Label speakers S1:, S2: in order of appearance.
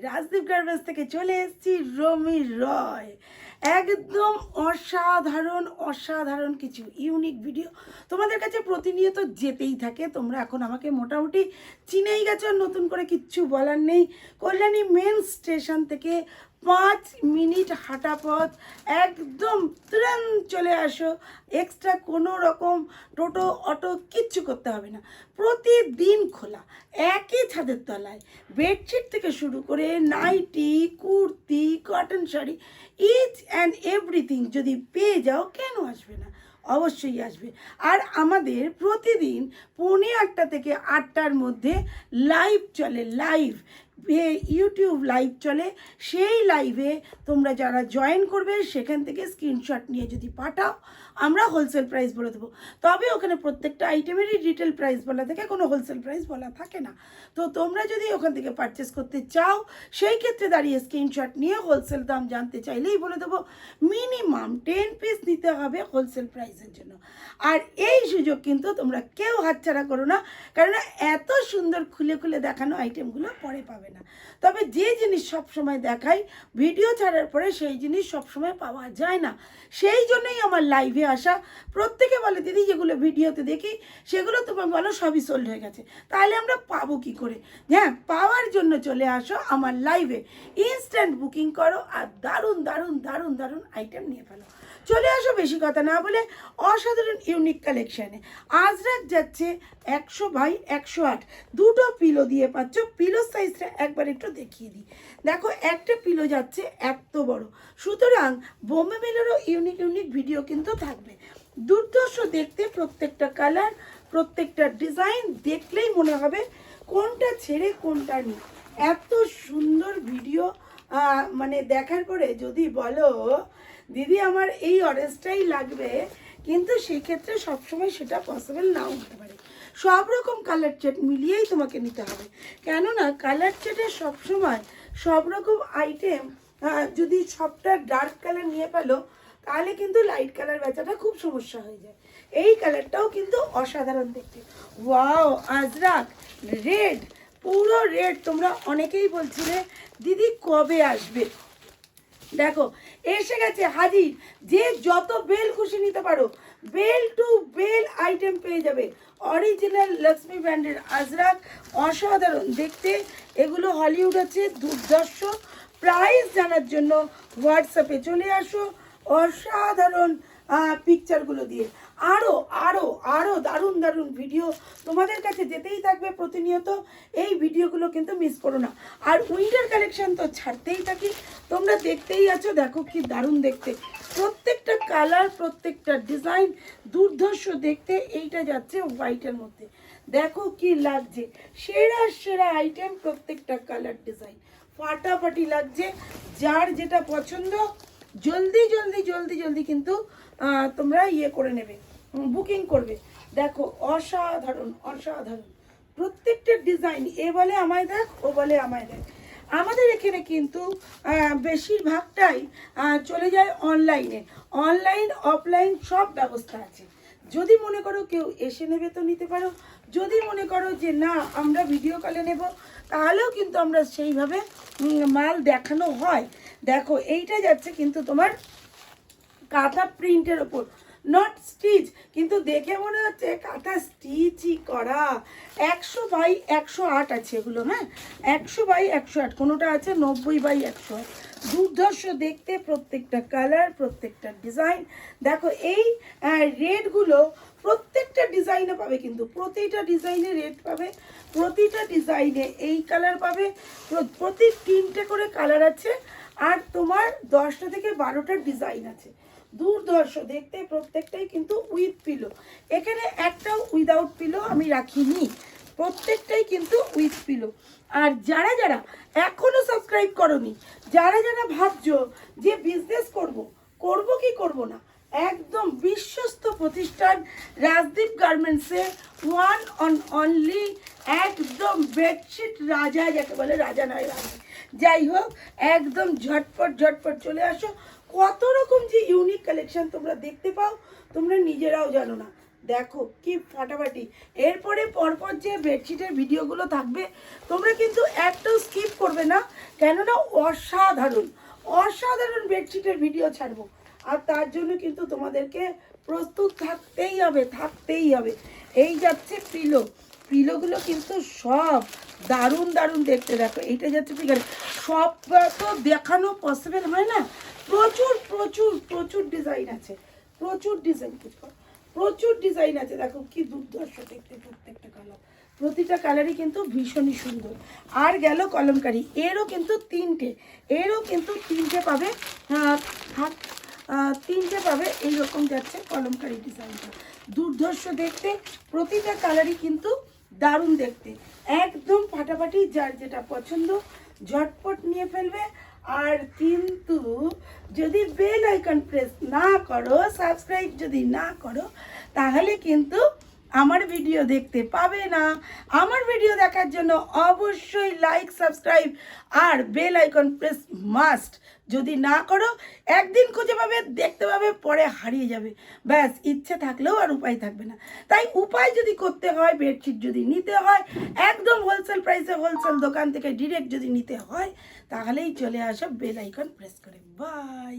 S1: Rajdeep garments থেকে চলে এসেছি রমি রয়। একদম অসাধারণ অসাধারণ কিছু ইউনিক ভিডিও তোমাদের কাছে প্রতিনিয়ত যেতেই থাকে। তোমরা এখন আমাকে মোটামুটি চিনেই গেছো, নতুন করে কিচ্ছু বলার নেই। কল্যাণী মেন স্টেশন থেকে 5 মিনিট হাঁটা পথ, একদম তুরন্ত চলে আসো। এক্সট্রা কোনো রকম টোটো অটো কিচ্ছু করতে হবে না। প্রতিদিন খোলা, একই ছাদের তলায় বেডশিট থেকে শুরু করে nighty, kurti, cotton sari, each and everything যদি পেয়ে যাও কেন আসবে না, অবশ্যই আসবে। আর আমাদের প্রতিদিন 8:30 থেকে 8টার মধ্যে লাইভ চলে, লাইভ ইউটিউব লাইভ চলে। সেই লাইভে তোমরা যারা জয়েন করবে সেখান থেকে স্ক্রিনশট নিয়ে যদি পাঠাও আমরা হোলসেল প্রাইস বলে দেবো। তবে ওখানে প্রত্যেকটা আইটেমেরই রিটেল প্রাইস বলা থাকে, কোনো হোলসেল প্রাইস বলা থাকে না। তো তোমরা যদি ওখান থেকে পারচেস করতে চাও সেই ক্ষেত্রে দাঁড়িয়ে স্ক্রিনশট নিয়ে হোলসেল দাম জানতে চাইলেই বলে দেবো। মিনিমাম 10 পিস নিতে হবে হোলসেল প্রাইসের জন্য। আর এই সুযোগ কিন্তু তোমরা কেউ হাতছাড়া করো না, কারণ এত সুন্দর খুলে খুলে দেখানো আইটেমগুলো পরে পাবে না। তবে যে জিনিস সবসময় দেখাই ভিডিও ছাড়ার পরে সেই জিনিস সবসময় পাওয়া যায় না, সেই জন্যই আমার লাইভে আসা। প্রত্যেকে বলে দিদি যেগুলো ভিডিওতে দেখি সেগুলো তোমার বলো সবই সোল্ড হয়ে গেছে, তাহলে আমরা পাবো কি করে? হ্যাঁ, পাওয়ার জন্য চলে আসো আমার লাইভে, ইনস্ট্যান্ট বুকিং করো আর দারুণ দারুণ দারুণ দারুণ আইটেম নিয়ে ফেলো। চলে আসো, বেশি কথা না বলে অসাধারণ ইউনিক কালেকশানে। আজরাক যাচ্ছে 100x108, দুটো পিলো দিয়ে পাচ্ছ। পিলো সাইজটা একবার একটু দেখিয়ে দিই। দেখো একটা পিলো যাচ্ছে এত বড়, সুতরাং বোম্বে মেলেরও ইউনিক ইউনিক ভিডিও কিন্তু থাকবে। দুর্ধর্ষ দেখতে, প্রত্যেকটা কালার, প্রত্যেকটা ডিজাইন দেখলেই মনে হবে কোনটা ছেড়ে কোনটা নিই। এত সুন্দর ভিডিও মানে দেখার পরে যদি বলো দিদি আমার এই অরেঞ্জটাই লাগবে, কিন্তু সেই ক্ষেত্রে সবসময় সেটা পসিবল নাও হতে পারে। সব রকম কালার চেট মিলিয়েই তোমাকে নিতে হবে, কেননা কালার চেটে সবসময় সব রকম আইটেম যদি সবটা ডার্ক কালার নিয়ে পেলো তাহলে কিন্তু লাইট কালার বেচাটা খুব সমস্যা হয়ে যায়। এই কালারটাও কিন্তু অসাধারণ দেখতে। ওয়াও, আজরাক রেড, পুরো রেড। তোমরা অনেকেই বলছিলে দিদি কবে আসবে, দেখো এসে গেছে হাজির। যে যত বেল খুশি নিতে পারো, বেল টু বেল আইটেম পেয়ে যাবে। অরিজিনাল লক্ষ্মী ব্র্যান্ডের আজরাক, অসাধারণ দেখতে। এগুলো হলিউড আছে, দুর্ধর্ষ। প্রাইস জানার জন্য হোয়াটসঅ্যাপে চলে আসো অসাধারণ পিকচারগুলো দিয়ে। আরও আরও আরও দারুণ দারুণ ভিডিও তোমাদের কাছে যেতেই থাকবে প্রতিনিয়ত। এই ভিডিওগুলো কিন্তু মিস করো না। আর উইন্টার কালেকশন তো ছাড়তেই থাকি, তোমরা দেখতেই আছো। দেখো কি দারুণ দেখতে, প্রত্যেকটা কালার, প্রত্যেকটা ডিজাইন দুর্ধর্ষ দেখতে। এইটা যাচ্ছে হোয়াইটের মধ্যে, দেখো কি লাগছে, সেরা সেরা আইটেম, প্রত্যেকটা কালার ডিজাইন ফাটাফাটি লাগছে। যার যেটা পছন্দ জলদি জলদি জলদি জলদি কিন্তু তোমরা করে নেবে, বুকিং করবে। দেখো অসাধারণ অসাধারণ প্রত্যেকটা ডিজাইন। এ বলে আমায় দেখ, ও বলে আমায় দেখ। আমাদের এখানে কিন্তু বেশিরভাগটাই চলে যায় অনলাইনে। অনলাইন অফলাইন সব ব্যবস্থা আছে। যদি মনে করো কেউ এসে নেবে তো নিতে পারো, যদি মনে করো যে না আমরা ভিডিও কলে নেব তাহলেও কিন্তু আমরা সেইভাবে মাল দেখানো হয়। দেখো এইটা যাচ্ছে কিন্তু তোমার কাঁথা প্রিন্টের ওপর, নট স্টিচ, কিন্তু দেখে মনে হচ্ছে কাঁথা স্টিচই করা। 100x108 আছে এগুলো। হ্যাঁ, 100x108, কোনোটা আছে 90x108। দুর্ধর্ষ দেখতে, প্রত্যেকটা কালার, প্রত্যেকটা ডিজাইন। দেখো এই রেডগুলো প্রত্যেকটা ডিজাইনে পাবে, কিন্তু প্রতিটা ডিজাইনে রেড পাবে, প্রতিটা ডিজাইনে এই কালার পাবে। প্রতি 3টে করে কালার আছে, আর তোমার 10টা থেকে 12টা ডিজাইন আছে। দুর্ধর্ষ দেখতে, প্রত্যেকটাই কিন্তু উইথ পিলো। এখানে একটাও উইদাউট পিলো আমি রাখিনি, প্রত্যেকটাই কিন্তু উইথ পিলো। আর যারা যারা এখনও সাবস্ক্রাইব করোনি, যারা যারা ভাবছো যে বিজনেস করব কি করব না, একদম বিশ্বস্ত প্রতিষ্ঠান রাজদীপ গার্মেন্টসে ওয়ান অন অনলি, একদম বেডশিট রাজা, যাকে বলে রাজা নয় রাজা, যাই হোক একদম ঝটপট ঝটপট চলে আসো। কত রকম যে ইউনিক কালেকশন তোমরা দেখতে পাও তোমরা নিজেরাও জানো না। দেখো কি ফাটাফাটি। এরপরে পরপর যে বেডশিটের ভিডিওগুলো থাকবে তোমরা কিন্তু একটাও স্কিপ করবে না, কেননা অসাধারণ অসাধারণ বেডশিটের ভিডিও ছাড়বো, আর তার জন্য কিন্তু তোমাদেরকে প্রস্তুত থাকতেই হবে। এই যাচ্ছে পিলো, পিলোগুলো কিন্তু সব দারুণ দারুণ দেখতে। দেখো এইটা যাচ্ছে ফিগারে, সব তো দেখানো পসিবল হয় না, প্রচুর প্রচুর প্রচুর ডিজাইন আছে, প্রচুর ডিজাইন প্রচুর ডিজাইন আছে। দেখো কি দুর্ধর্ষ দেখতে প্রত্যেকটা কালার, প্রতিটা কালারই কিন্তু ভীষণই সুন্দর। আর গেল কলমকারি, এরও কিন্তু তিনটে পাবে, তিনটে পাবে এইরকম যাচ্ছে কলমকারি ডিজাইনটা, দুর্ধর্ষ দেখতে, প্রতিটা কালারই কিন্তু দারুণ দেখতে, একদম ফাটাফাটি। যার যেটা পছন্দ ঝটপট নিয়ে ফেলবে। আর কিন্তু যদি বেল আইকন প্রেস না করো, সাবস্ক্রাইব যদি না করো, তাহলে কিন্তু আমার ভিডিও দেখতে পাবে না। আমার ভিডিও দেখার জন্য অবশ্যই লাইক, সাবস্ক্রাইব আর বেল আইকন প্রেস মাস্ট। যদি না করো একদিন খুঁজে পাবে, দেখতে পাবে, পরে হারিয়ে যাবে, ব্যাস ইচ্ছে থাকলেও আর উপায় থাকবে না। তাই উপায় যদি করতে হয়, বেডশিট যদি নিতে হয় একদম হোলসেল প্রাইসে, হোলসেল দোকান থেকে ডিরেক্ট যদি নিতে হয়, তাহলেই চলে আসো বেল আইকন প্রেস করে। বাই।